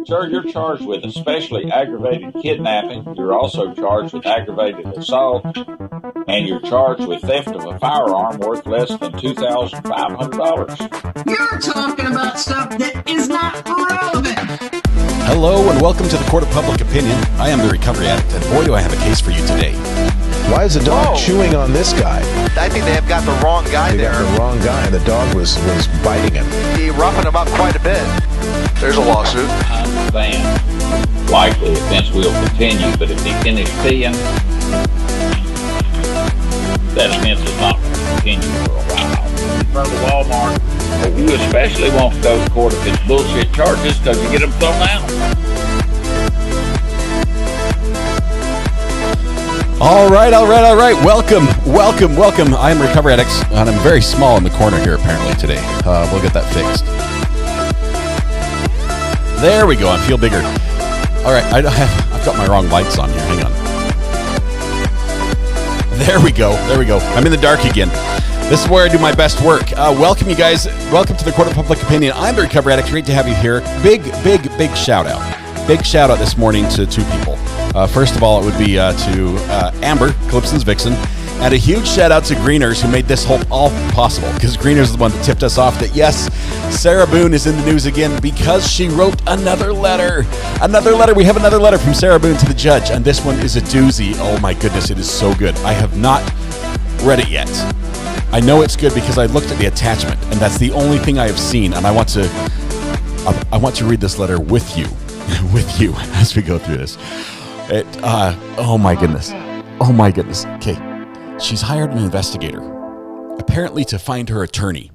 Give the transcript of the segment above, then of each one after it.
Sir, you're charged with especially aggravated kidnapping. You're also charged with aggravated assault, and you're charged with theft of a firearm worth less than $2,500. You're talking about stuff that is not relevant. Hello and welcome to the Court of Public Opinion. I am the recovery addict, and boy, do I have a case for you today. Why is the dog chewing on this guy? I think they have got the wrong guy there. They got the wrong guy, and the dog was biting him. He roughened him up quite a bit. There's a lawsuit. I understand. Likely offense will continue, but if he finished peeing, that offense is not going to continue for a while. In front of Walmart, you especially won't go to court if it's bullshit charges because you get them thrown out. All right. Welcome. I am Recovery Addicts, and I'm very small in the corner here apparently today. We'll get that fixed. There we go. I feel bigger. All right. I've got my wrong lights on here. Hang on. There we go. I'm in the dark again. This is where I do my best work. Welcome, you guys. Welcome to the Court of Public Opinion. I'm the Recovery Addict. Great to have you here. Big shout out. Big shout out this morning to two people. First of all, it would be to Amber, Calypson's Vixen, and a huge shout out to Greeners who made this all possible, because Greeners is the one that tipped us off that yes, Sarah Boone is in the news again because she wrote another letter. We have another letter from Sarah Boone to the judge, and this one is a doozy. Oh my goodness, it is so good. I have not read it yet. I know it's good because I looked at the attachment, and that's the only thing I have seen, and I want to read this letter with you as we go through this. Oh my goodness. Okay. She's hired an investigator, apparently to find her attorney.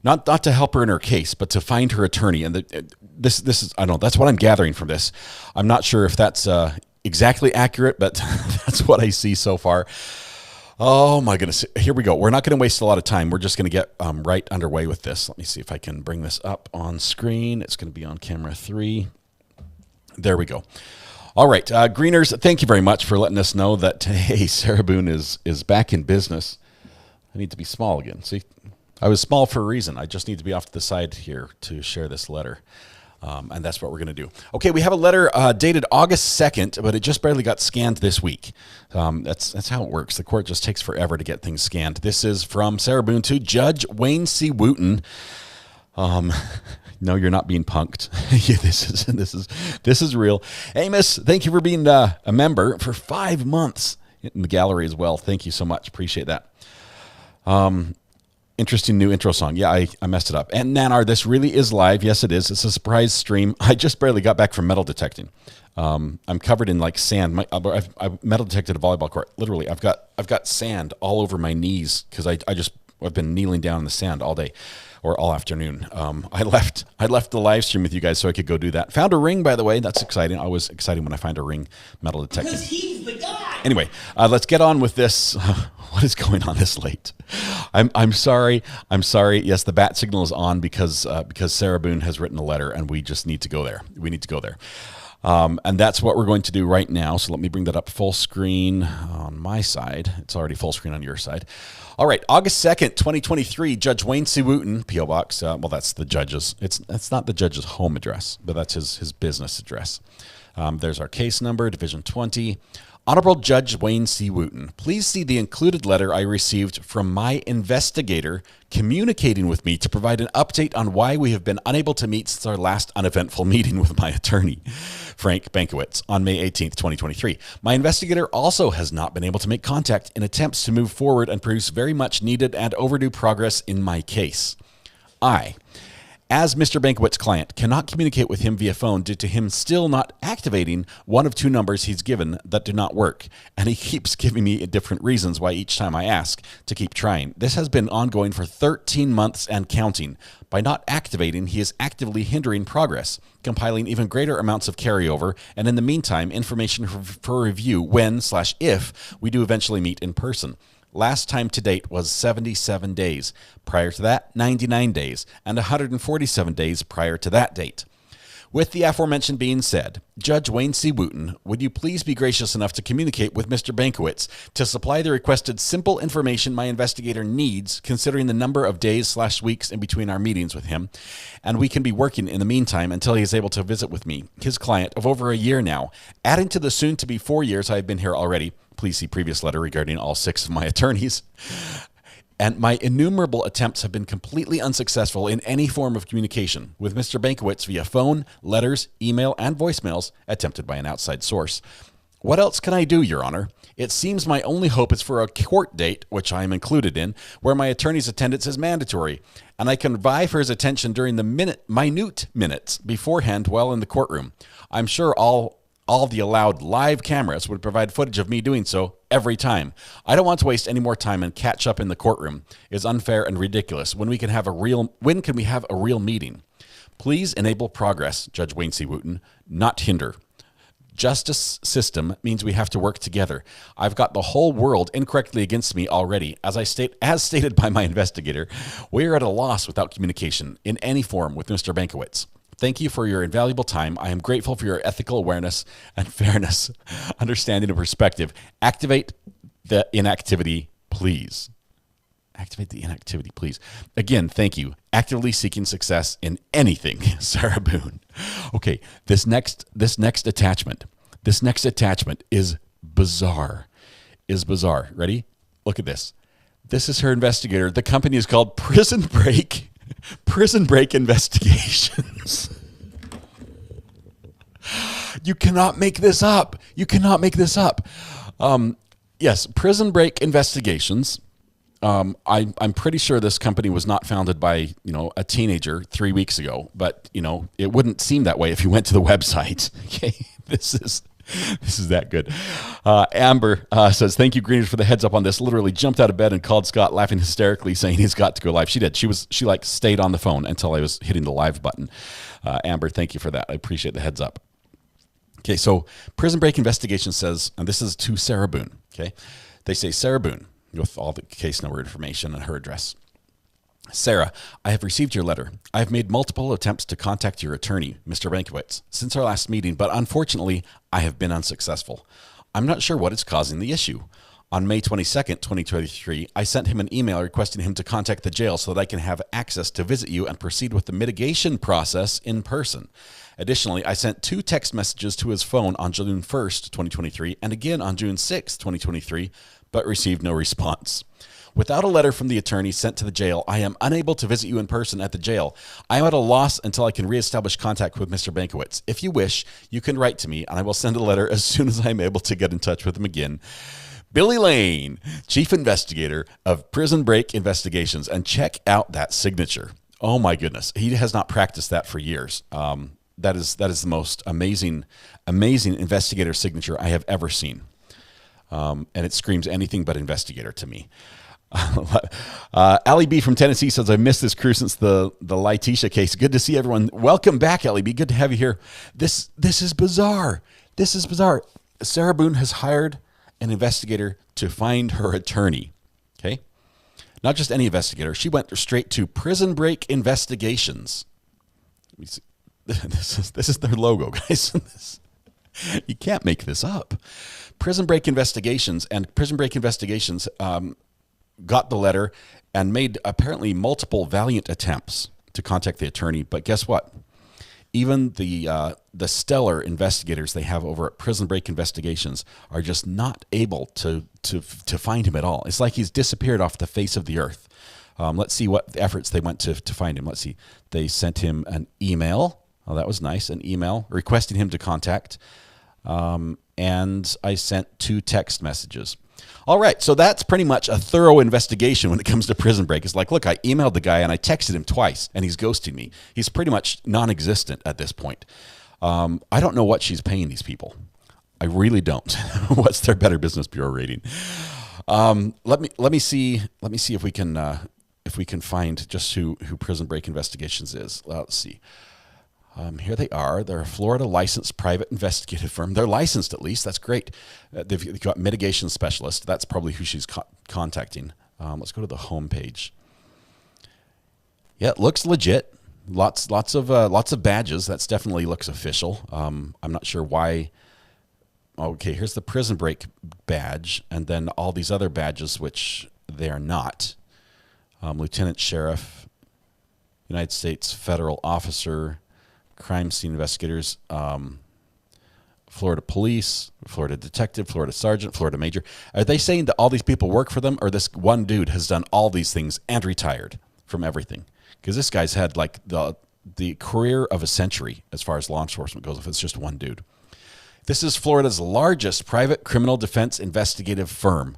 Not to help her in her case, but to find her attorney. And this is, I don't know, that's what I'm gathering from this. I'm not sure if that's exactly accurate, but that's what I see so far. Oh my goodness. Here we go. We're not going to waste a lot of time. We're just going to get right underway with this. Let me see if I can bring this up on screen. It's going to be on camera 3. There we go. All right. Greeners, thank you very much for letting us know that, hey, Sarah Boone is back in business. I need to be small again. See, I was small for a reason. I just need to be off to the side here to share this letter. And that's what we're going to do. Okay, we have a letter dated August 2nd, but it just barely got scanned this week. That's how it works. The court just takes forever to get things scanned. This is from Sarah Boone to Judge Wayne C. Wooten. No, you're not being punked. Yeah, this is real. Amos, thank you for being a member for 5 months in the gallery as well. Thank you so much. Appreciate that. Interesting new intro song. Yeah, I messed it up. And Nanar, this really is live. Yes, it is. It's a surprise stream. I just barely got back from metal detecting. I'm covered in like sand. I've metal detected a volleyball court. Literally, I've got sand all over my knees because I've been kneeling down in the sand all day or all afternoon. I left the live stream with you guys so I could go do that. Found a ring, by the way. That's exciting. Always exciting when I find a ring metal detecting. Because he's the guy. Anyway, let's get on with this. What is going on this late? I'm sorry. Yes, the bat signal is on because Sarah Boone has written a letter, and we just need to go there. And that's what we're going to do right now. So let me bring that up full screen on my side. It's already full screen on your side. All right, August 2nd, 2023, Judge Wayne C. Wooten, P.O. Box. Well, that's the judge's. It's not the judge's home address, but that's his business address. There's our case number, Division 20. Honorable Judge Wayne C. Wooten, please see the included letter I received from my investigator communicating with me to provide an update on why we have been unable to meet since our last uneventful meeting with my attorney, Frank Bankowitz, on May 18th, 2023. My investigator also has not been able to make contact in attempts to move forward and produce very much needed and overdue progress in my case. I, as Mr. Bankowitz's client, cannot communicate with him via phone due to him still not activating one of 2 numbers he's given that do not work, and he keeps giving me different reasons why each time I ask to keep trying. This has been ongoing for 13 months and counting. By not activating, he is actively hindering progress, compiling even greater amounts of carryover, and in the meantime, information for review when/if we do eventually meet in person. Last time to date was 77 days. Prior to that, 99 days, and 147 days prior to that date. With the aforementioned being said, Judge Wayne C. Wooten, would you please be gracious enough to communicate with Mr. Bankowitz to supply the requested simple information my investigator needs, considering the number of days/weeks in between our meetings with him, and we can be working in the meantime until he is able to visit with me, his client of over a year now, adding to the soon-to-be 4 years I have been here already. Please see previous letter regarding all 6 of my attorneys. And my innumerable attempts have been completely unsuccessful in any form of communication with Mr. Bankowitz via phone, letters, email, and voicemails attempted by an outside source. What else can I do, Your Honor? It seems my only hope is for a court date, which I am included in, where my attorney's attendance is mandatory, and I can vie for his attention during the minute minutes beforehand while in the courtroom. I'm sure all the allowed live cameras would provide footage of me doing so every time. I don't want to waste any more time and catch up in the courtroom. It's unfair and ridiculous. When can we have a real meeting? Please enable progress, Judge Wayne C. Wooten, not hinder. Justice system means we have to work together. I've got the whole world incorrectly against me already. As stated by my investigator, we are at a loss without communication in any form with Mr. Bankowitz. Thank you for your invaluable time. I am grateful for your ethical awareness and fairness, understanding and perspective. Activate the inactivity, please. Activate the inactivity, please. Again, thank you. Actively seeking success in anything, Sarah Boone. Okay, this next attachment is bizarre. Ready? Look at this. This is her investigator. The company is called Prison Break Investigations. You cannot make this up. Yes, Prison Break Investigations. I'm pretty sure this company was not founded by, a teenager 3 weeks ago, but, it wouldn't seem that way if you went to the website. Okay, this is that good. Amber says, thank you, Greeners, for the heads up on this. Literally jumped out of bed and called Scott, laughing hysterically, saying he's got to go live. She did. She stayed on the phone until I was hitting the live button. Amber, thank you for that. I appreciate the heads up. Okay, so Prison Break Investigation says, and this is to Sarah Boone, okay? They say, Sarah Boone, with all the case number information and her address. Sarah, I have received your letter. I have made multiple attempts to contact your attorney, Mr. Bankowitz, since our last meeting, but unfortunately, I have been unsuccessful. I'm not sure what is causing the issue. On May 22nd, 2023, I sent him an email requesting him to contact the jail so that I can have access to visit you and proceed with the mitigation process in person. Additionally, I sent 2 text messages to his phone on June 1st, 2023, and again on June 6th, 2023, but received no response. Without a letter from the attorney sent to the jail, I am unable to visit you in person at the jail. I am at a loss until I can reestablish contact with Mr. Bankowitz. If you wish, you can write to me, and I will send a letter as soon as I am able to get in touch with him again. Billy Lane, Chief Investigator of Prison Break Investigations, and check out that signature. Oh my goodness, he has not practiced that for years. That is the most amazing investigator signature I have ever seen. And it screams anything but investigator to me. Allie B from Tennessee says, I missed this crew since the Letitia case. Good to see everyone. Welcome back, Allie B. Good to have you here. This is bizarre. Sarah Boone has hired an investigator to find her attorney. Okay? Not just any investigator. She went straight to Prison Break Investigations. This is their logo, guys. You can't make this up. Prison Break Investigations got the letter and made apparently multiple valiant attempts to contact the attorney. But guess what? Even the stellar investigators they have over at Prison Break Investigations are just not able to find him at all. It's like he's disappeared off the face of the earth. Let's see what efforts they went to find him. Let's see. They sent him an email. Oh, that was nice. An email requesting him to contact. And I sent 2 text messages. All right, so that's pretty much a thorough investigation when it comes to Prison Break. It's like, look, I emailed the guy and I texted him twice, and he's ghosting me. He's pretty much non-existent at this point. I don't know what she's paying these people. I really don't. What's their Better Business Bureau rating? Let me see if we can find just who Prison Break Investigations is. Let's see. Here they are. They're a Florida licensed private investigative firm. They're licensed at least. That's great. They've got mitigation specialist. That's probably who she's contacting. Let's go to the home page. Yeah, it looks legit. Lots of badges. That's definitely looks official. I'm not sure why. Okay, here's the prison break badge, and then all these other badges, which they are not. Lieutenant Sheriff, United States Federal Officer, Crime Scene Investigators, Florida Police, Florida Detective, Florida Sergeant, Florida Major. Are they saying that all these people work for them, or this one dude has done all these things and retired from everything? Because this guy's had like the career of a century as far as law enforcement goes, if it's just one dude. This is Florida's largest private criminal defense investigative firm.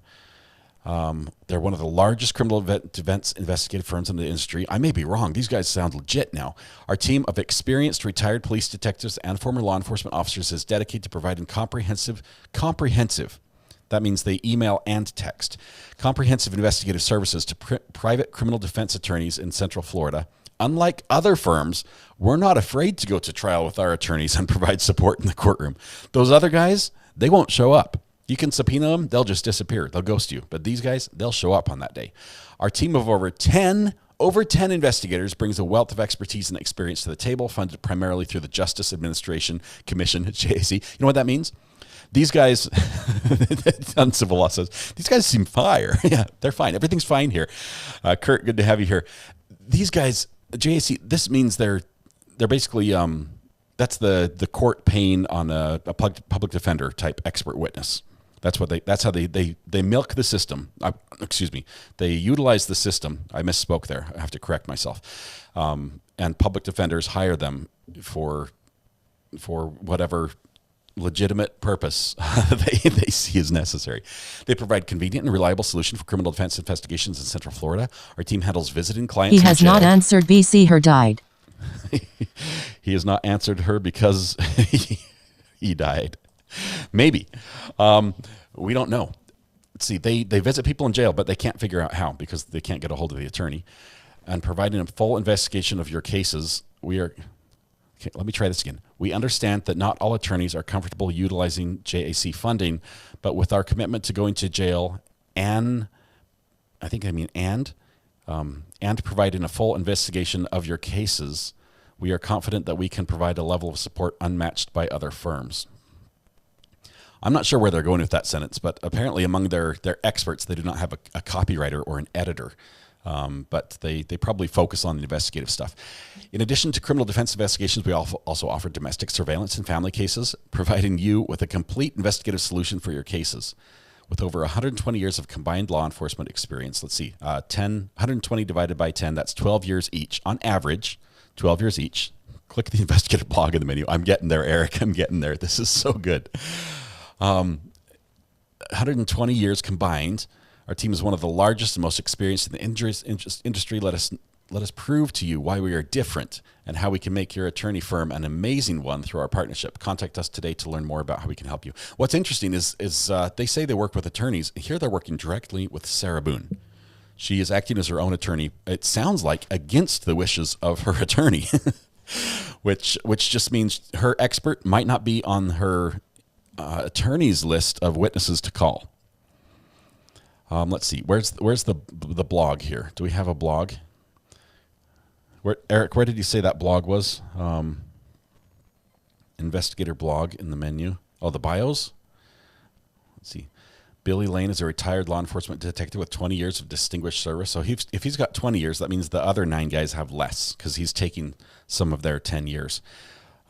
They're one of the largest criminal defense investigative firms in the industry. I may be wrong. These guys sound legit now. Our team of experienced retired police detectives and former law enforcement officers is dedicated to providing comprehensive, that means they email and text, comprehensive investigative services to private criminal defense attorneys in Central Florida. Unlike other firms, we're not afraid to go to trial with our attorneys and provide support in the courtroom. Those other guys, they won't show up. You can subpoena them, they'll just disappear. They'll ghost you. But these guys, they'll show up on that day. Our team of over 10 investigators brings a wealth of expertise and experience to the table, funded primarily through the Justice Administration Commission, JAC. You know what that means? These guys, on civil law says, these guys seem fire. Yeah, they're fine. Everything's fine here. Kurt, good to have you here. These guys, JAC, this means they're basically, that's the court paying on a public defender type expert witness. That's how they milk the system. They utilize the system. I misspoke there. I have to correct myself. And public defenders hire them for whatever legitimate purpose they see as necessary. They provide convenient and reliable solution for criminal defense investigations in Central Florida. Our team handles visiting clients. He has not answered BC. Her died. He has not answered her because he died. Maybe. We don't know. Let's see. They visit people in jail, but they can't figure out how because they can't get a hold of the attorney. And providing a full investigation of your cases, okay, let me try this again. We understand that not all attorneys are comfortable utilizing JAC funding, but with our commitment to going to jail and providing a full investigation of your cases, we are confident that we can provide a level of support unmatched by other firms. I'm not sure where they're going with that sentence, but apparently among their experts, they do not have a copywriter or an editor. But they probably focus on the investigative stuff. In addition to criminal defense investigations, we also offer domestic surveillance and family cases, providing you with a complete investigative solution for your cases. With over 120 years of combined law enforcement experience, let's see, 120 divided by 10, that's 12 years each. On average, 12 years each. Click the investigative blog in the menu. I'm getting there, Eric. I'm getting there. This is so good. 120 years combined. Our team is one of the largest and most experienced in the industry. Let us prove to you why we are different and how we can make your attorney firm an amazing one through our partnership. Contact us today to learn more about how we can help you. What's interesting is they say they work with attorneys. Here they're working directly with Sarah Boone. She is acting as her own attorney. It sounds like against the wishes of her attorney, which just means her expert might not be on her attorney's list of witnesses to call. Let's see. Where's the blog here? Do we have a blog? Eric, where did you say that blog was? Investigator blog in the menu. Oh, the bios? Let's see. Billy Lane is a retired law enforcement detective with 20 years of distinguished service. So if he's got 20 years, that means the other 9 guys have less because he's taking some of their 10 years.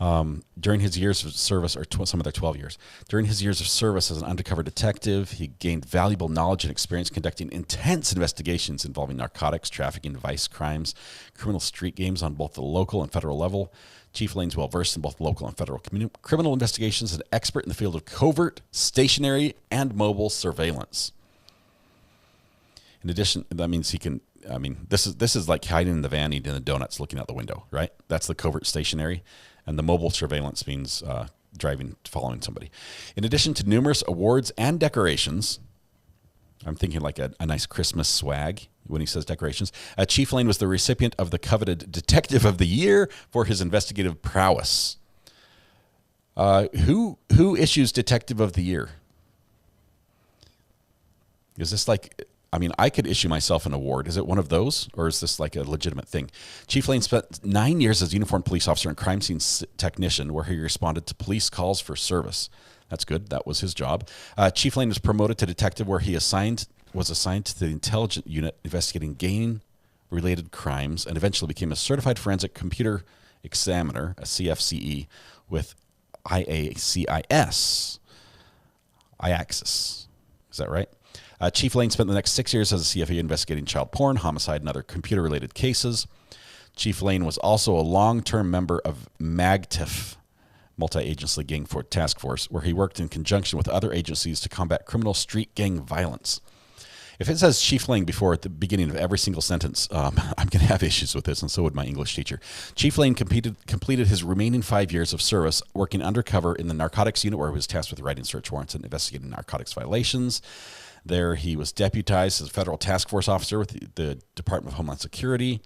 During his years of service, or some of their 12 years, during his years of service as an undercover detective, he gained valuable knowledge and experience conducting intense investigations involving narcotics, trafficking, vice crimes, criminal street games on both the local and federal level. Chief Lane's well-versed in both local and federal criminal investigations, an expert in the field of covert, stationary, and mobile surveillance. In addition, that means he can, this is like hiding in the van, eating the donuts, looking out the window, right? That's the covert stationary. And the mobile surveillance means driving, following somebody. In addition to numerous awards and decorations, I'm thinking like a nice Christmas swag when he says decorations. Chief Lane was the recipient of the coveted Detective of the Year for his investigative prowess. Who issues Detective of the Year? Is this like I mean, I could issue myself an award. Is it one of those, or is this like a legitimate thing? Chief Lane spent 9 years as a uniformed police officer and crime scene technician, where he responded to police calls for service. That's good. That was his job. Chief Lane was promoted to detective, where he was assigned to the intelligence unit investigating gang-related crimes, and eventually became a certified forensic computer examiner, a CFCE, with IACIS. IAXIS. Is that right? Chief Lane spent the next 6 years as a CFE investigating child porn, homicide, and other computer-related cases. Chief Lane was also a long-term member of MAGTF, Multi-Agency Gang Task Force, where he worked in conjunction with other agencies to combat criminal street gang violence. If it says Chief Lane before at the beginning of every single sentence, I'm going to have issues with this, and so would my English teacher. Chief Lane completed his remaining 5 years of service working undercover in the narcotics unit, where he was tasked with writing search warrants and investigating narcotics violations. There he was deputized as a federal task force officer with the Department of Homeland Security.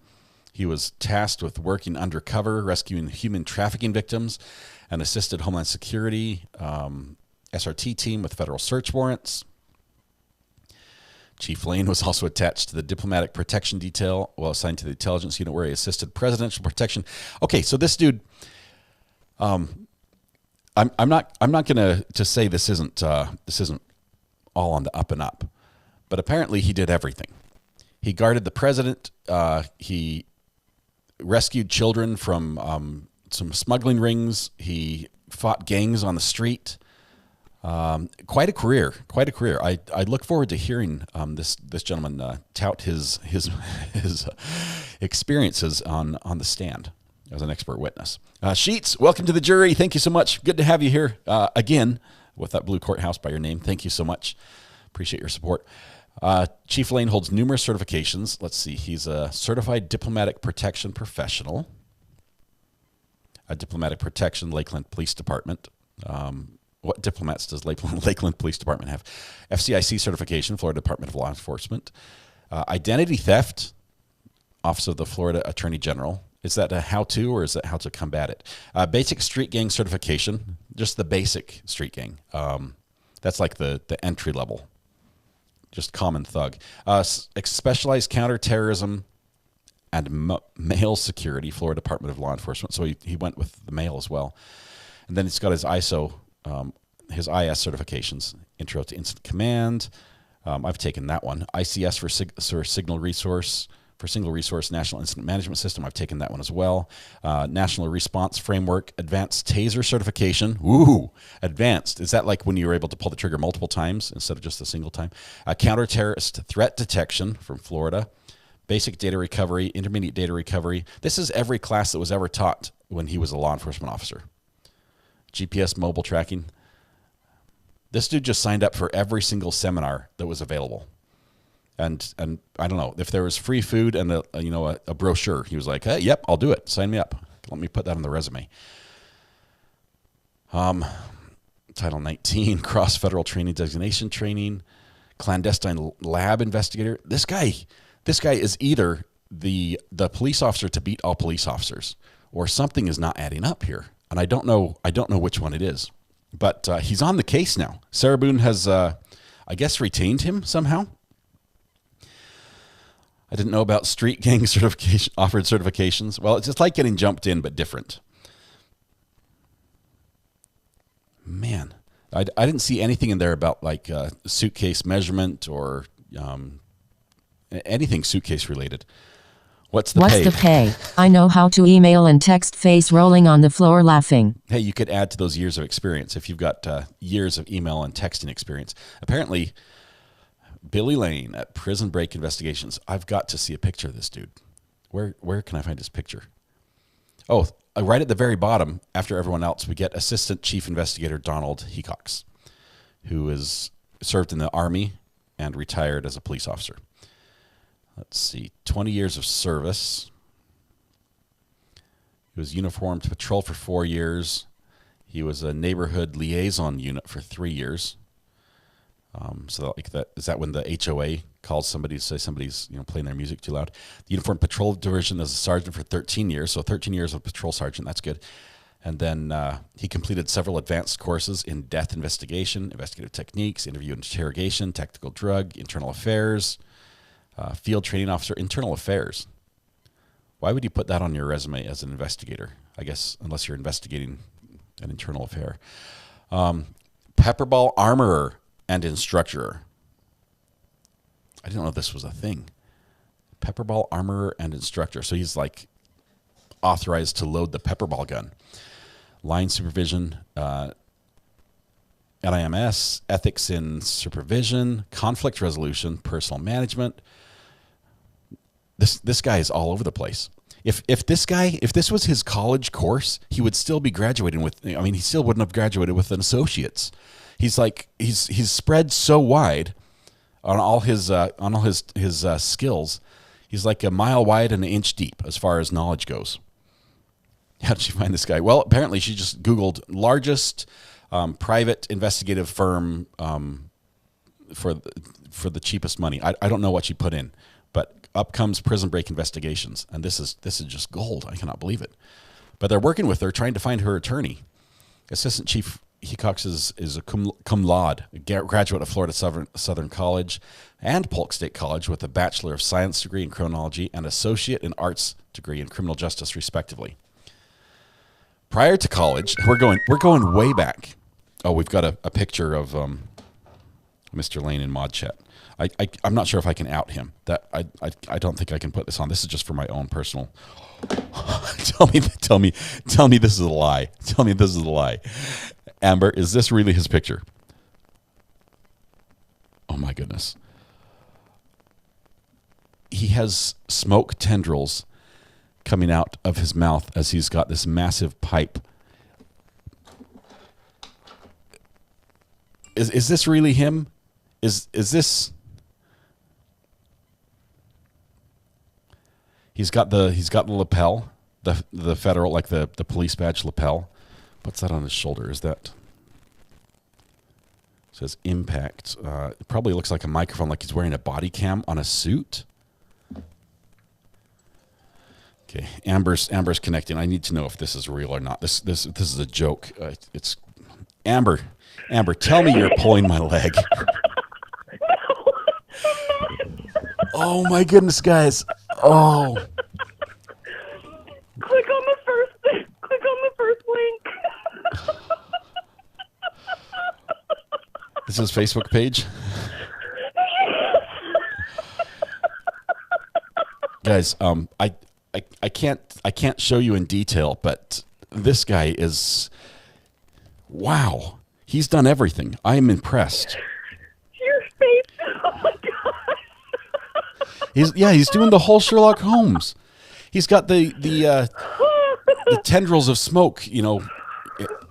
He was tasked with working undercover, rescuing human trafficking victims, and assisted Homeland Security SRT team with federal search warrants. Chief Lane was also attached to the Diplomatic Protection Detail while assigned to the intelligence unit, where he assisted presidential protection. Okay, so this dude, I'm not going to say this isn't all on the up and up, but apparently he did everything. He guarded the president. He rescued children from some smuggling rings. He fought gangs on the street. Quite a career. I look forward to hearing this gentleman tout his experiences on the stand as an expert witness. Sheets, welcome to the jury. Thank you so much. Good to have you here again with that blue courthouse by your name. Thank you so much. Appreciate your support. Chief Lane holds numerous certifications. Let's see. He's a certified diplomatic protection professional. A diplomatic protection, Lakeland Police Department. What diplomats does Lakeland Police Department have? FCIC certification, Florida Department of Law Enforcement. Identity theft, Office of the Florida Attorney General. Is that a how-to, or is that how to combat it? Basic street gang certification, just the basic street gang. That's like the entry level, just common thug. Specialized counterterrorism and mail security, Florida Department of Law Enforcement. So he went with the mail as well. And then he's got his ISO, his IS certifications, Intro to Incident Command. I've taken that one. ICS for Signal Resource. For Single Resource National Incident Management System, I've taken that one as well. National Response Framework, Advanced Taser Certification. Ooh, advanced. Is that like when you were able to pull the trigger multiple times instead of just a single time? Counter-terrorist threat detection from Florida. Basic data recovery, intermediate data recovery. This is every class that was ever taught when he was a law enforcement officer. GPS mobile tracking. This dude just signed up for every single seminar that was available. And I don't know, if there was free food and a brochure, he was like, hey, yep, I'll do it. Sign me up. Let me put that on the resume. Title 19, cross federal training designation training, clandestine lab investigator. This guy is either the police officer to beat all police officers, or something is not adding up here. And I don't know which one it is. But he's on the case now. Sarah Boone has, I guess, retained him somehow. I didn't know about street gang offered certifications. Well, it's just like getting jumped in, but different. Man, I didn't see anything in there about like suitcase measurement or anything suitcase related. What's the pay? I know how to email and text, face rolling on the floor laughing. Hey, you could add to those years of experience if you've got years of email and texting experience. Apparently, Billy Lane at Prison Break Investigations. I've got to see a picture of this dude. Where can I find his picture? Oh, right at the very bottom, after everyone else, we get Assistant Chief Investigator Donald Hecox, who is served in the Army and retired as a police officer. Let's see, 20 years of service. He was uniformed to patrol for 4 years. He was a neighborhood liaison unit for 3 years. So like that, is that when the HOA calls somebody to say somebody's playing their music too loud? The Uniform Patrol Division as a sergeant for 13 years. So 13 years of patrol sergeant, that's good. And then he completed several advanced courses in death investigation, investigative techniques, interview and interrogation, tactical drug, internal affairs. field training officer, internal affairs. Why would you put that on your resume as an investigator? I guess unless you're investigating an internal affair. Pepperball armorer and instructor. I didn't know this was a thing. Pepperball armorer and instructor. So he's like authorized to load the pepperball gun. Line supervision, NIMS, ethics in supervision, conflict resolution, personal management. This guy is all over the place. If this was his college course, he would still be graduating with. I mean, he still wouldn't have graduated with an associate's. He's spread so wide on all his skills. He's like a mile wide and an inch deep as far as knowledge goes. How did she find this guy? Well, apparently she just Googled largest private investigative firm for the cheapest money. I don't know what she put in, but up comes Prison Break Investigations, and this is just gold. I cannot believe it. But they're working with her, trying to find her attorney. Assistant Chief Hecox is a cum laude, a graduate of Florida Southern College and Polk State College with a Bachelor of Science degree in criminology and Associate in Arts degree in criminal justice, respectively. Prior to college, we're going way back. Oh, we've got a picture of Mr. Lane in Mod Chat. I'm not sure if I can out him. That I don't think I can put this on. This is just for my own personal. Tell me this is a lie. Tell me this is a lie. Amber, is this really his picture? Oh my goodness. He has smoke tendrils coming out of his mouth as he's got this massive pipe. Is this really him? Is this? He's got the lapel, the federal, like the police badge lapel. What's that on his shoulder? Is that? It says impact. It probably looks like a microphone, like he's wearing a body cam on a suit. Okay, Amber's connecting. I need to know if this is real or not. This is a joke. It's Amber. Tell me you're pulling my leg. Oh my goodness, guys. Oh. Click on the first link. This is his Facebook page. Guys, I can't show you in detail, but this guy is, wow. He's done everything. I am impressed. Your face. Oh my gosh. He's doing the whole Sherlock Holmes. He's got the tendrils of smoke, you know.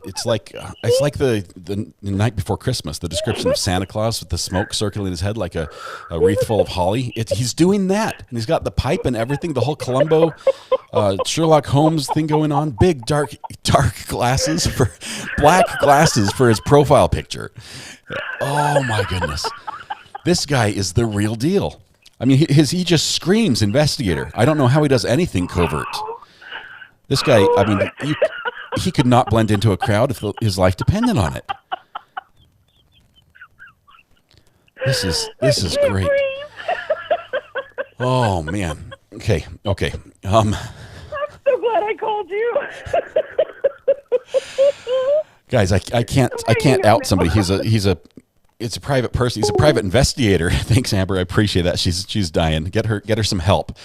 It's like the night before Christmas, the description of Santa Claus with the smoke circling his head like a wreath full of holly. He's doing that, and he's got the pipe and everything, the whole Columbo Sherlock Holmes thing going on. Big dark glasses, black glasses for his profile picture. Oh my goodness, this guy is the real deal. I mean, he just screams investigator. I don't know how he does anything covert. This guy, I mean, he could not blend into a crowd if his life depended on it. This is great. Oh man. Okay. I'm so glad I called you. Guys, I can't out somebody. It's a private person. He's a private investigator. Thanks, Amber. I appreciate that. She's dying. Get her some help.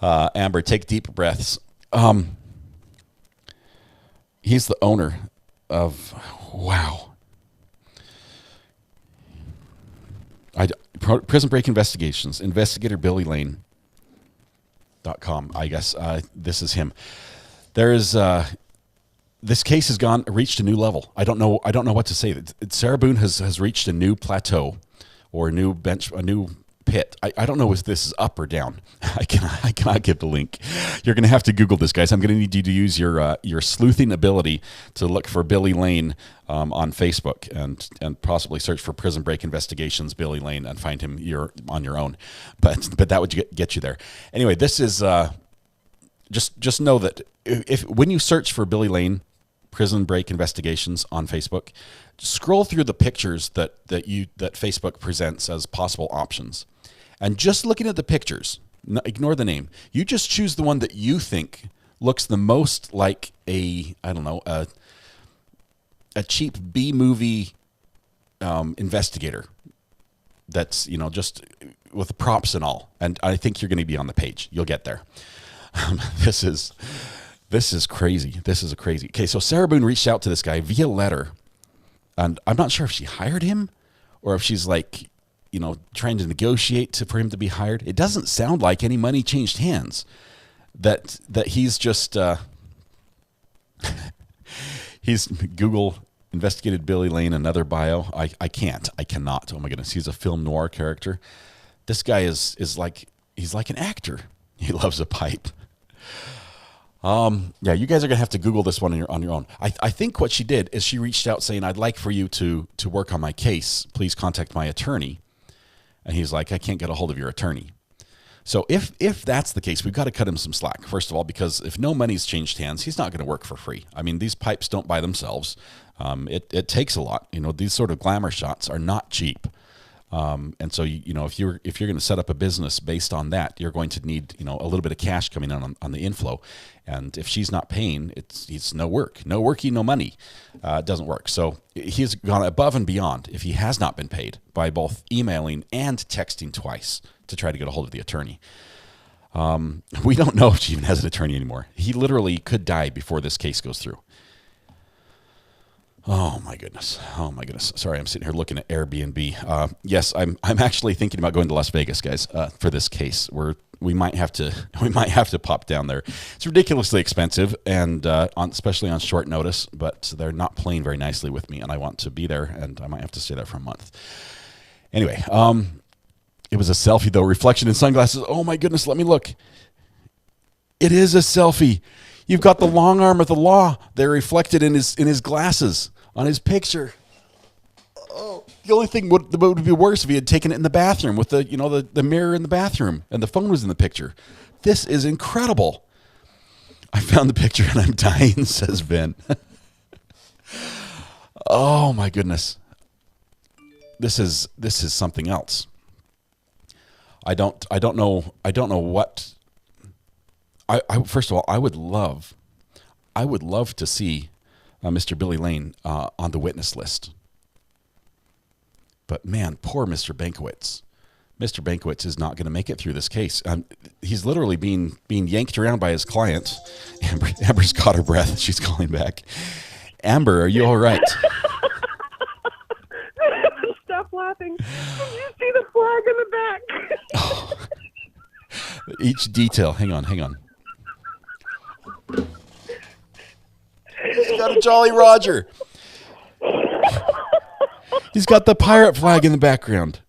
Amber, take deep breaths. He's the owner of, wow. Prison Break Investigations, Investigator Billy Lane.com. I guess this is him. There is this case has reached a new level. I don't know what to say. Sarah Boone has reached a new plateau or a new pit. I don't know if this is up or down. I cannot give the link. You're going to have to Google this, guys. I'm going to need you to use your sleuthing ability to look for Billy Lane on Facebook and possibly search for Prison Break Investigations Billy Lane and find him on your own. But that would get you there. Anyway, this is just know that when you search for Billy Lane Prison Break Investigations on Facebook, scroll through the pictures that Facebook presents as possible options. And just looking at the pictures, ignore the name. You just choose the one that you think looks the most like a cheap B-movie investigator. That's, just with the props and all. And I think you're going to be on the page. You'll get there. This is crazy. This is crazy. Okay, so Sarah Boone reached out to this guy via letter. And I'm not sure if she hired him or if she's like, trying to negotiate for him to be hired. It doesn't sound like any money changed hands. That he's just he's Google investigated Billy Lane, another bio. I cannot. Oh my goodness, he's a film noir character. This guy is like, he's like an actor. He loves a pipe. Yeah, you guys are gonna have to Google this one on your own. I think what she did is she reached out saying, "I'd like for you to work on my case. Please contact my attorney." And he's like, "I can't get a hold of your attorney." So if that's the case, we've got to cut him some slack. First of all, because if no money's changed hands, he's not going to work for free. I mean, these pipes don't buy themselves. It takes a lot. These sort of glamour shots are not cheap. And so, if you're going to set up a business based on that, you're going to need, a little bit of cash coming in on the inflow. And if she's not paying, it's no work, no worky, no money. It doesn't work. So he's gone above and beyond if he has not been paid by both emailing and texting twice to try to get a hold of the attorney. We don't know if she even has an attorney anymore. He literally could die before this case goes through. Oh my goodness. Sorry, I'm sitting here looking at Airbnb. Yes, I'm actually thinking about going to Las Vegas, guys, for this case. We might have to pop down there. It's ridiculously expensive, and especially on short notice. But they're not playing very nicely with me, and I want to be there, and I might have to stay there for a month. Anyway, it was a selfie though. Reflection in sunglasses. Oh my goodness, let me look. It is a selfie. You've got the long arm of the law there reflected in his glasses on his picture. Oh, the only thing would be worse if he had taken it in the bathroom with the mirror in the bathroom and the phone was in the picture. This is incredible. I found the picture and I'm dying, says Ben. Oh my goodness. This is something else. I don't know what. First of all, I would love to see Mr. Billy Lane on the witness list. But man, poor Mr. Bankowitz. Mr. Bankowitz is not going to make it through this case. He's literally being yanked around by his client. Amber's caught her breath. She's calling back. Amber, are you all right? Stop laughing. Did you see the flag in the back? Oh. Each detail. Hang on. He's got a Jolly Roger. He's got the pirate flag in the background.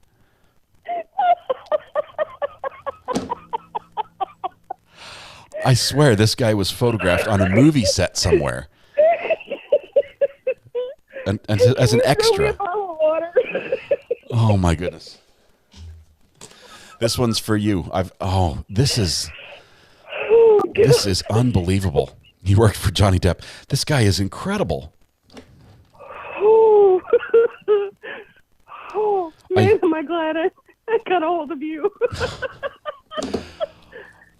I swear this guy was photographed on a movie set somewhere. And as an extra. Oh my goodness. This one's for you. This is unbelievable. He worked for Johnny Depp. This guy is incredible. Man, am I glad I got a hold of you.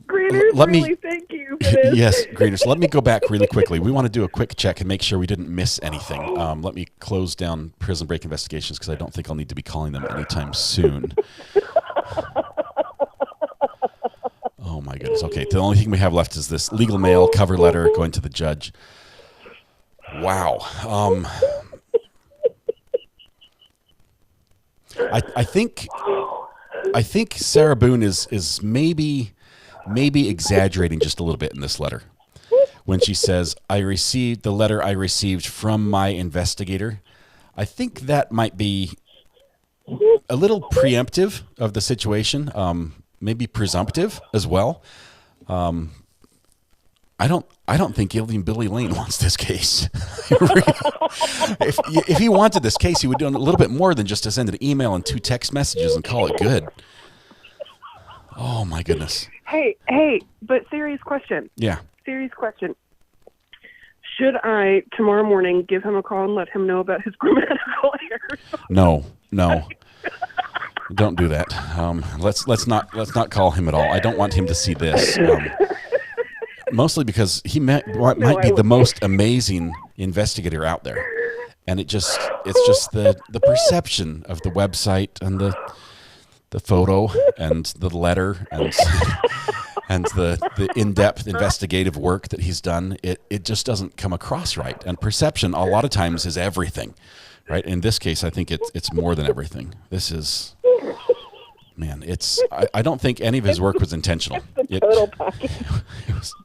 Greeners, thank you for this. Yes, Greeners. Let me go back really quickly. We want to do a quick check and make sure we didn't miss anything. Let me close down Prison Break investigations because I don't think I'll need to be calling them anytime soon. Oh my goodness. Okay, the only thing we have left is this legal mail cover letter going to the judge. Wow. I think Sarah Boone is maybe exaggerating just a little bit in this letter when she says, "I received the letter I received from my investigator." I think that might be a little preemptive of the situation, maybe presumptive as well. I don't think even Billy Lane wants this case. If he wanted this case, he would do a little bit more than just to send an email and 2 text messages and call it good. Oh my goodness. Hey, but serious question. Yeah. Serious question. Should I, tomorrow morning, give him a call and let him know about his grammatical errors? No. Don't do that. Let's not call him at all. I don't want him to see this. Mostly because he might be the most amazing investigator out there, and it's just the perception of the website and the photo and the letter and and the in-depth investigative work that he's done. It just doesn't come across right. And perception a lot of times is everything, right? In this case, I think it's more than everything. This is. Man, I don't think any of his work was intentional. It was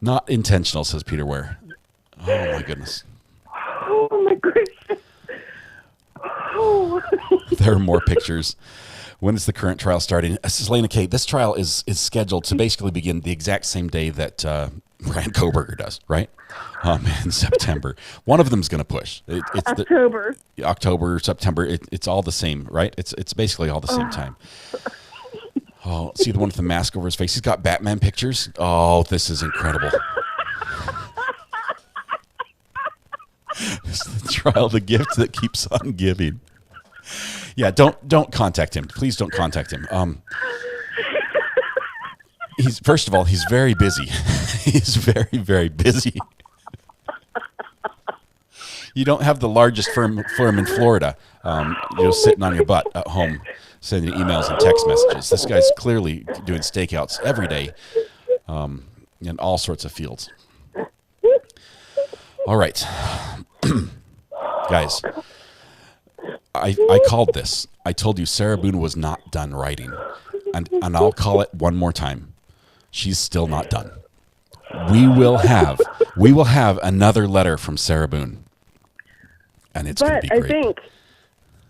not intentional, says Peter Ware. Oh, my goodness. Oh, my goodness. Oh. There are more pictures. When is the current trial starting? Selena K., this trial is scheduled to basically begin the exact same day that Brian Koberger does, right? In September. One of them's going to push. It's October. October, September. It's all the same, right? It's basically all the same time. Oh, see the one with the mask over his face? He's got Batman pictures. Oh, this is incredible. This is the trial, the gift that keeps on giving. Yeah, don't contact him. Please don't contact him. First of all, he's very busy. He's very, very busy. You don't have the largest firm in Florida, sitting on your butt at home, sending emails and text messages. This guy's clearly doing stakeouts every day, in all sorts of fields. All right, guys, I called this. I told you Sarah Boone was not done writing, and I'll call it one more time. She's still not done. We will have another letter from Sarah Boone. And it's going to be great.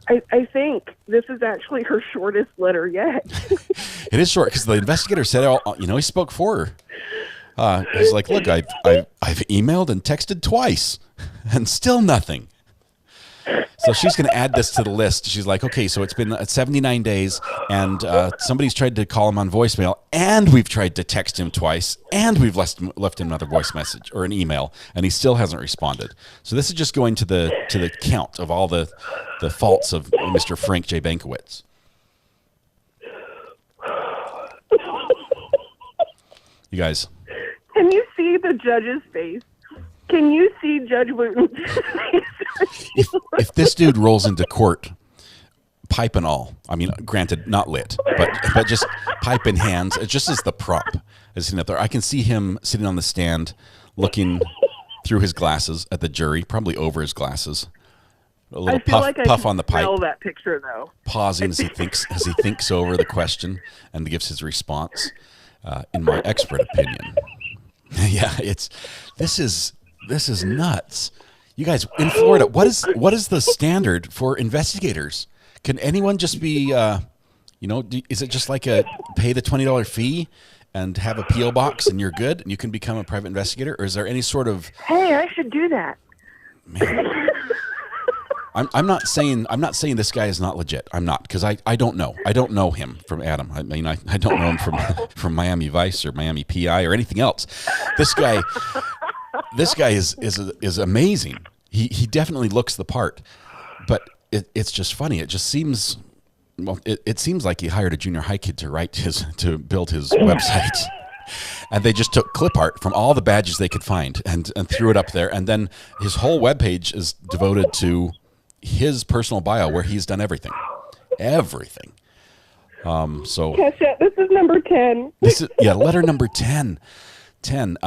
I think this is actually her shortest letter yet. It is short because the investigator said, he spoke for her. He's like, look, I've emailed and texted twice and still nothing. So she's going to add this to the list. She's like, okay, so it's been 79 days, and somebody's tried to call him on voicemail, and we've tried to text him twice, and we've left him another voice message or an email, and he still hasn't responded. So this is just going to the count of all the faults of Mr. Frank J. Bankowitz. You guys. Can you see the judge's face? Can you see Judge Wooten's face? If this dude rolls into court, pipe and all, I mean, granted, not lit, but just pipe in hands, just as the prop is sitting up there. I can see him sitting on the stand, looking through his glasses at the jury, probably over his glasses. A little puff on the pipe. I that picture though. Pausing as he thinks over the question and gives his response. In my expert opinion, yeah, this is nuts. You guys in Florida, what is the standard for investigators? Can anyone just be, is it just like pay the $20 fee and have a PO box and you're good and you can become a private investigator, or is there any sort of? Hey, I should do that. Man. I'm not saying this guy is not legit. I'm not, because I don't know. I don't know him from Adam. I mean, I don't know him from Miami Vice or Miami PI or anything else. This guy is amazing. He definitely looks the part, but it's just funny. It just seems, it seems like he hired a junior high kid to build his website. And they just took clip art from all the badges they could find and threw it up there. And then his whole webpage is devoted to his personal bio where he's done everything. So Kesha, this is number 10. Letter number 10. And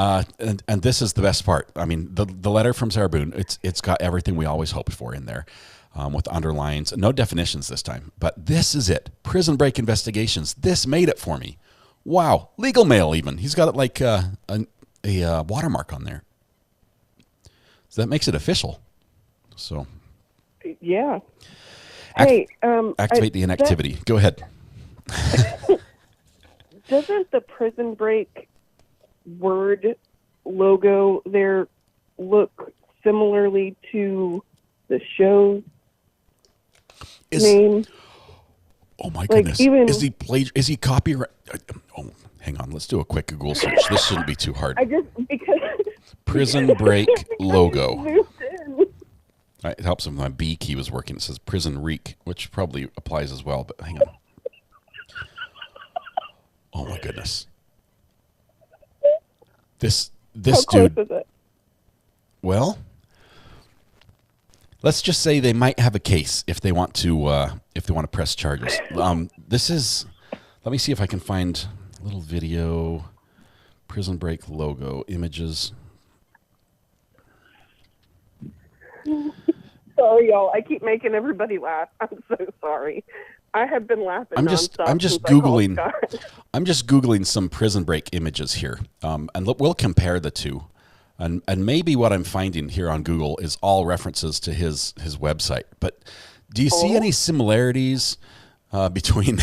this is the best part. I mean, the letter from Sarah Boone, it's got everything we always hoped for in there, with underlines, no definitions this time. But this is it. Prison break investigations. This made it for me. Wow. Legal mail even. He's got it like a watermark on there. So that makes it official. So yeah. Activate the inactivity. Go ahead. Doesn't the Prison Break word logo there look similarly to the show's name? Oh my goodness! Is he copyright? Oh, hang on. Let's do a quick Google search. This shouldn't be too hard. Because Prison Break logo. It helps with my beak. He was working. It says prison reek, which probably applies as well. But hang on. Oh my goodness. This How close dude. is it? Well, let's just say they might have a case if they want to press charges. This is. Let me see if I can find a little video. Prison Break logo images. Sorry, y'all. I keep making everybody laugh. I'm so sorry. I have been laughing. I'm just nonstop since I called googling. Scott. I'm just googling some Prison Break images here, and we'll compare the two, and maybe what I'm finding here on Google is all references to his website. But do you see any similarities between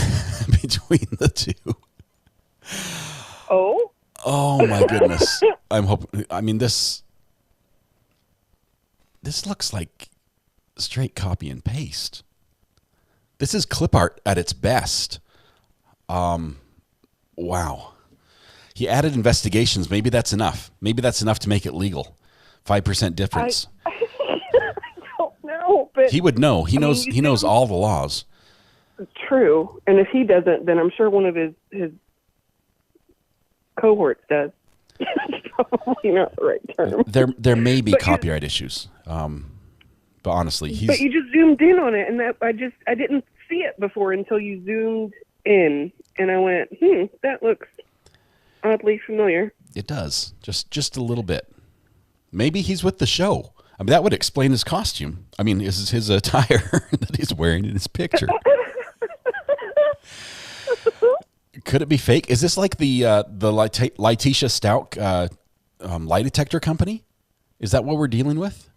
between the two? Oh. Oh my goodness! I'm hoping. I mean this looks like straight copy and paste. This is clip art at its best. Wow. He added investigations. Maybe that's enough. Maybe that's enough to make it legal. 5% difference. I don't know, but He would know. He knows. He knows all the laws. true. And if he doesn't, then I'm sure one of his cohorts does. Probably not the right term. There may be But copyright issues. But honestly, But you just zoomed in on it, and that I didn't see it before until you zoomed in, and I went, that looks oddly familiar. It does. Just a little bit. Maybe he's with the show. I mean, that would explain his costume. I mean, his attire that he's wearing in his picture. Could it be fake? Is this like the Letitia Stout lie detector company? Is that what we're dealing with?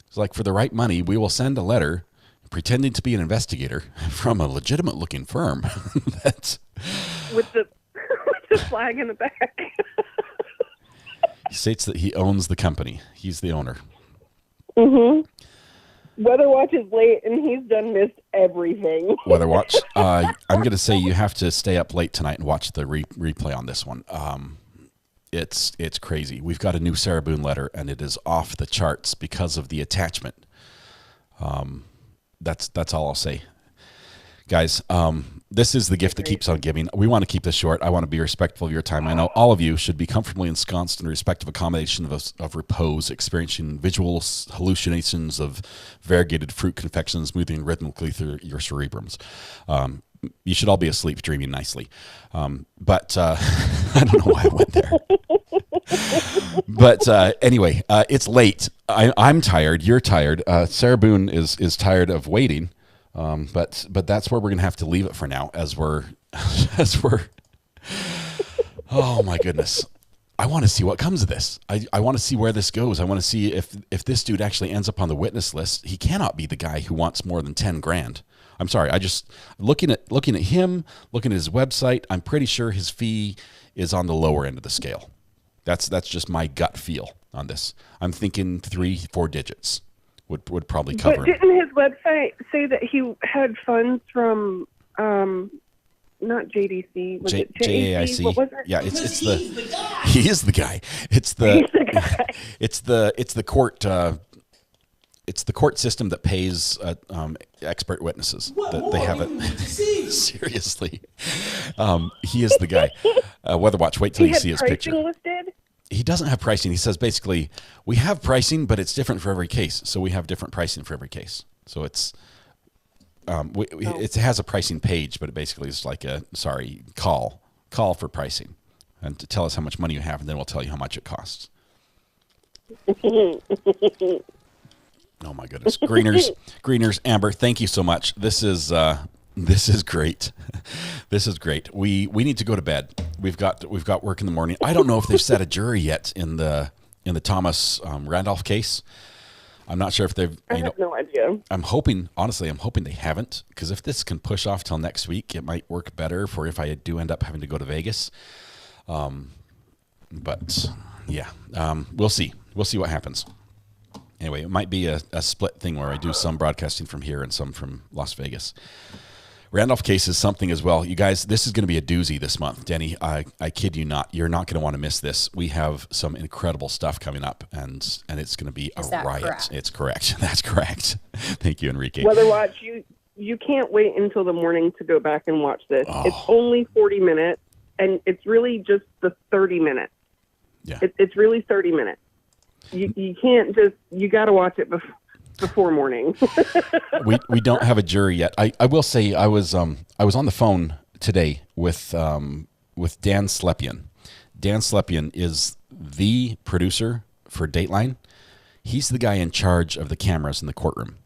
It's like, for the right money, we will send a letter pretending to be an investigator from a legitimate-looking firm. That's With the flag in the back. He states that he owns the company. He's the owner. Mm-hmm. Weather Watch is late, and he's done missed everything. Weather Watch. I'm going to say you have to stay up late tonight and watch the replay on this one. It's crazy. We've got a new Sarah Boone letter, and it is off the charts because of the attachment. That's all I'll say. Guys, this is the gift that keeps on giving. We want to keep this short. I want to be respectful of your time. I know all of you should be comfortably ensconced in respective accommodation of repose, experiencing visual hallucinations of variegated fruit confections moving rhythmically through your cerebrums. You should all be asleep, dreaming nicely. But I don't know why I went there. But anyway, it's late. I'm tired. You're tired. Sarah Boone is tired of waiting. But that's where we're gonna have to leave it for now, as we're oh my goodness. I want to see what comes of this. I want to see where this goes. I want to see if this dude actually ends up on the witness list. He cannot be the guy who wants more than 10 grand. I'm sorry. I just looking at him, looking at his website, I'm pretty sure his fee is on the lower end of the scale. That's just my gut feel on this. I'm thinking 3-4 digits would probably cover But him. didn't his website say that he had funds from, not JDC, was it JAIC? What was it? Yeah, he is the guy. It's the court. It's the court system that pays expert witnesses. That they have it. Seriously, he is the guy. Weather Watch. Wait till you see his picture. Listed? He doesn't have pricing. He says basically, we have pricing, but it's different for every case. So we have different pricing for every case. So it's it has a pricing page, but it basically is like call for pricing, and to tell us how much money you have, and then we'll tell you how much it costs. Oh my goodness, Greeners, Amber, thank you so much. This is great. This is great. We need to go to bed. We've got work in the morning. I don't know if they've set a jury yet in the Thomas Randolph case. I'm not sure if they've. I have no idea. I'm hoping they haven't, because if this can push off till next week, it might work better for if I do end up having to go to Vegas. But yeah, we'll see. We'll see what happens. Anyway, it might be a split thing where I do some broadcasting from here and some from Las Vegas. Randolph case is something as well. You guys, this is going to be a doozy this month. Denny, I kid you not. You're not going to want to miss this. We have some incredible stuff coming up, and it's going to be a riot. Correct? It's correct. That's correct. Thank you, Enrique. Weather Watch, you can't wait until the morning to go back and watch this. It's only 40 minutes, and it's really just the 30 minutes. Yeah. It's really 30 minutes. You can't just, you got to watch it before morning. we don't have a jury yet. I will say I was on the phone today with Dan Slepian. Dan Slepian is the producer for Dateline. He's the guy in charge of the cameras in the courtroom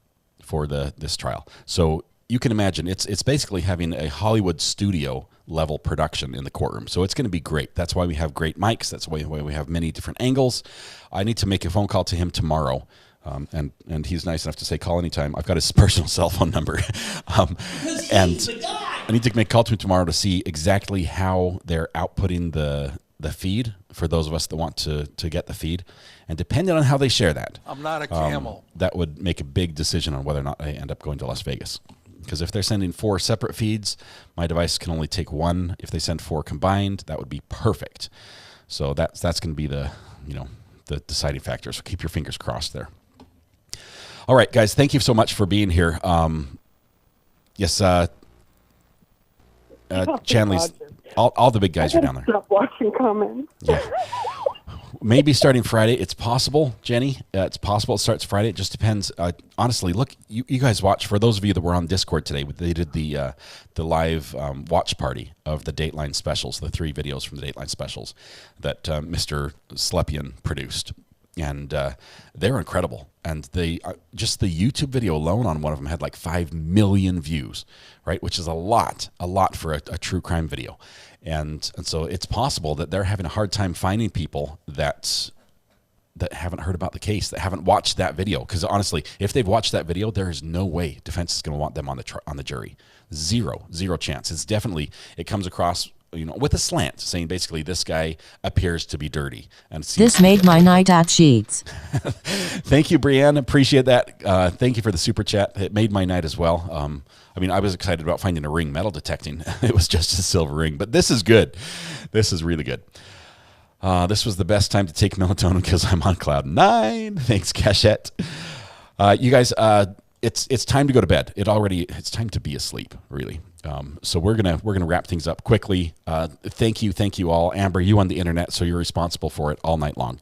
for this trial. So you can imagine it's basically having a Hollywood studio level production in the courtroom. So it's going to be great. That's why we have great mics. That's why we have many different angles. I need to make a phone call to him tomorrow. And he's nice enough to say, call anytime. I've got his personal cell phone number. And I need to make a call to him tomorrow to see exactly how they're outputting the feed for those of us that want to get the feed. And depending on how they share that, I'm not a camel. That would make a big decision on whether or not I end up going to Las Vegas. Because if they're sending 4 separate feeds, my device can only take 1. If they send 4 combined, that would be perfect. So that's going to be the deciding factor. So keep your fingers crossed there. All right, guys, thank you so much for being here. Yes, Chanley's, all the big guys are down there. Stop watching comments. Yeah. Maybe starting Friday. It's possible, Jenny. It's possible it starts Friday. It just depends. Honestly, look, you guys watch. For those of you that were on Discord today, they did the live watch party of the Dateline specials, the 3 videos from the Dateline specials that Mr. Slepian produced. And they're incredible. And they just the YouTube video alone on one of them had like 5 million views, right? Which is a lot for a true crime video. And so it's possible that they're having a hard time finding people that haven't heard about the case, that haven't watched that video. Because honestly, if they've watched that video, there is no way defense is going to want them on the jury. Zero chance. It's definitely, it comes across, with a slant, saying basically this guy appears to be dirty. And this made my night at Sheets. Thank you, Brianne. Appreciate that. Thank you for the super chat. It made my night as well. I was excited about finding a ring metal detecting. It was just a silver ring, but this is good. This is really good. This was the best time to take melatonin because I'm on cloud 9. Thanks, Cachette. You guys, it's time to go to bed. It's time to be asleep, really. So we're gonna wrap things up quickly. Thank you all. Amber, you on the internet, so you're responsible for it all night long.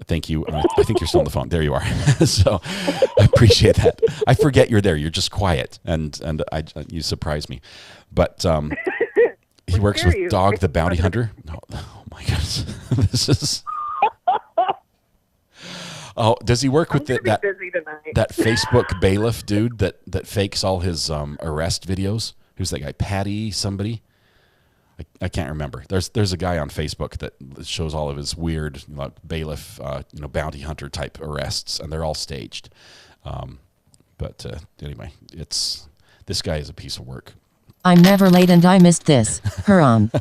Thank you. I think you're still on the phone. There you are. So I appreciate that. I forget you're there. You're just quiet, and you surprise me. But he works with Dog the Bounty Hunter. Oh my goodness, this is. Oh, does he work with that Facebook bailiff dude that fakes all his arrest videos? Who's that guy? Patty somebody? I can't remember. There's a guy on Facebook that shows all of his weird bailiff, bounty hunter type arrests, and they're all staged. But anyway, this guy is a piece of work. I'm never late and I missed this. Huron.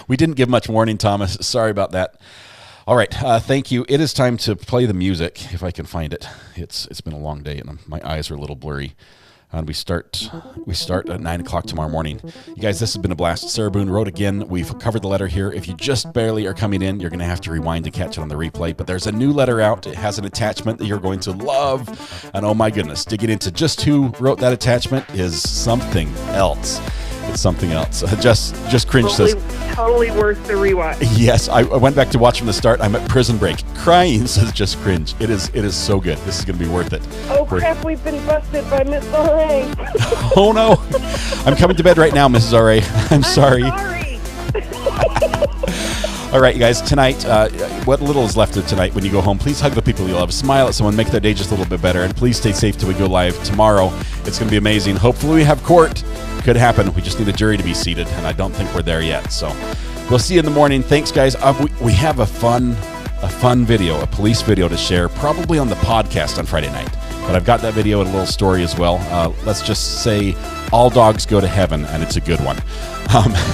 We didn't give much warning, Thomas. Sorry about that. All right, thank you. It is time to play the music, if I can find it. It's been a long day, and my eyes are a little blurry. And we start at 9 o'clock tomorrow morning. You guys, this has been a blast. Sarah Boone wrote again. We've covered the letter here. If you just barely are coming in, you're going to have to rewind to catch it on the replay. But there's a new letter out. It has an attachment that you're going to love. And oh my goodness, digging into just who wrote that attachment is something else. It's something else. Just cringe says. Totally worth the rewatch. Yes, I went back to watch from the start. I'm at Prison Break. Crying says just cringe. It is so good. This is going to be worth it. Oh crap, we've been busted by Miss R.A. Oh no. I'm coming to bed right now, Mrs. R.A. I'm sorry. All right, you guys, tonight, what little is left of tonight when you go home, please hug the people you love, smile at someone, make their day just a little bit better, and please stay safe till we go live tomorrow. It's going to be amazing. Hopefully we have court. Could happen. We just need a jury to be seated, and I don't think we're there yet. So we'll see you in the morning. Thanks, guys. We have a fun video, a police video to share, probably on the podcast on Friday night. But I've got that video and a little story as well. Let's just say all dogs go to heaven, and it's a good one.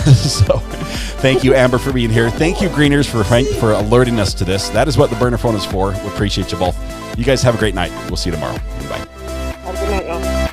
So thank you, Amber, for being here. Thank you, Greeners, for alerting us to this. That is what the burner phone is for. We appreciate you both. You guys have a great night. We'll see you tomorrow. Bye. Have a good night, y'all.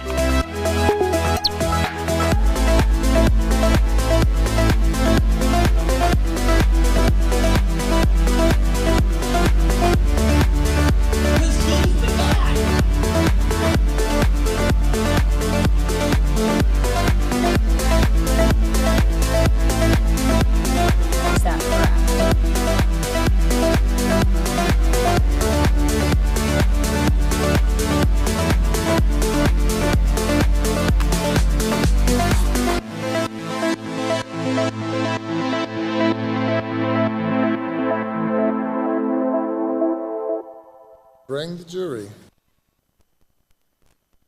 bring the jury.